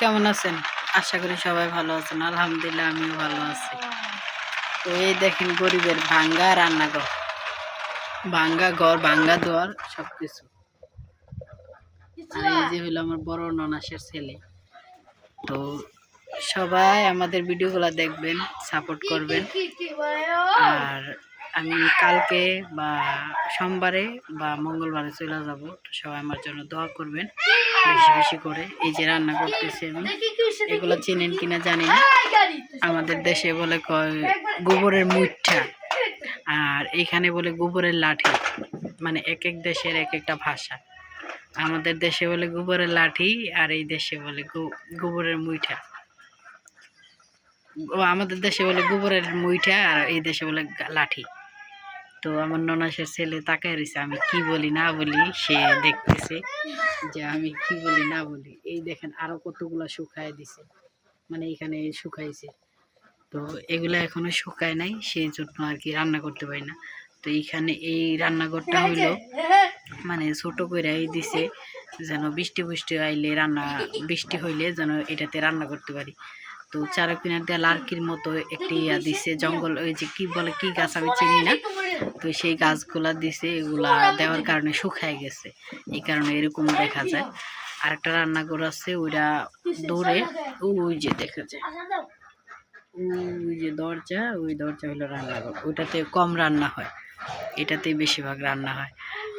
কেমন আছেন? আশা করি সবাই ভালো আছেন। আলহামদুলিল্লাহ আমিও ভালো আছি। তো এই দেখেন গরিবের ভাঙ্গা রান্নাঘর, ভাঙ্গা ঘর, ভাঙ্গা দুয়ার সবকিছু। আর এই যে হলো আমার বড় ননাসের ছেলে। তো সবাই আমাদের ভিডিওগুলো দেখবেন, সাপোর্ট করবেন। আর আমি কালকে বা সোমবারে বা মঙ্গলবারে চলে যাব। তো সবাই আমার জন্য দোয়া করবেন বেশি বেশি করে। এই যে রান্না করতেছি আমি, এগুলো চেনেন কিনা জানি না। আমাদের দেশে বলে কয় গোবরের মুঠা, আর এখানে বলে গোবরের লাঠি। মানে এক এক দেশের এক একটা ভাষা। আমাদের দেশে বলে গোবরের লাঠি, আর এই দেশে বলে গোবরের মুইঠা। ও আমাদের দেশে বলে গোবরের মুইঠা, আর এই দেশে বলে লাঠি। তো আমার ননাসের ছেলে তাকায় রয়েছে, আমি কি বলি না বলি, সে দেখতেছে যে আমি কি বলি না বলি। এই দেখেন আরো কতগুলা শুকায় দিছে, মানে এখানে শুকাইছে। তো এগুলা এখনো শুকায় নাই, সেই জন্য আর কি রান্না করতে পারি না। তো এইখানে এই রান্নাঘরটা হইলো মানে ছোট কইরাই দিছে, যেন বৃষ্টি বৃষ্টি আইলে বৃষ্টি হইলে যেন এটাতে রান্না করতে পারি। তো চারা কিনার দিয়ে লার্কির মতো একটি দিছে, জঙ্গল, ওই যে কি বলে কি গাছ আমি চিনি না। তো সেই গাছগুলা দিছে, এগুলা দেওয়ার কারণে শুকায় গেছে, এই কারণে এরকম দেখা যায়। আর একটা রান্নাঘর আছে, ওইটা দূরে, ওই যে দেখা যায়, ওই যে দরজা, ওই দরজা হলো রান্নাঘর। ওইটাতে কম রান্না হয়, এটাতে বেশিরভাগ রান্না হয়।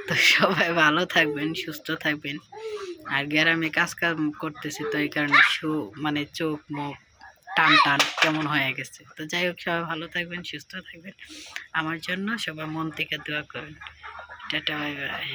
তো সবাই ভালো থাকবেন, সুস্থ থাকবেন। আর গ্রামে কাজ কাম করতেছি, তো এই কারণে মানে চোখ মুখ টান টান কেমন হয়ে গেছে। তো যাই হোক, সবাই ভালো থাকবেন, সুস্থ থাকবেন। আমার জন্য সবাই মন থেকে দোয়া করবেন। Tata, bye bye.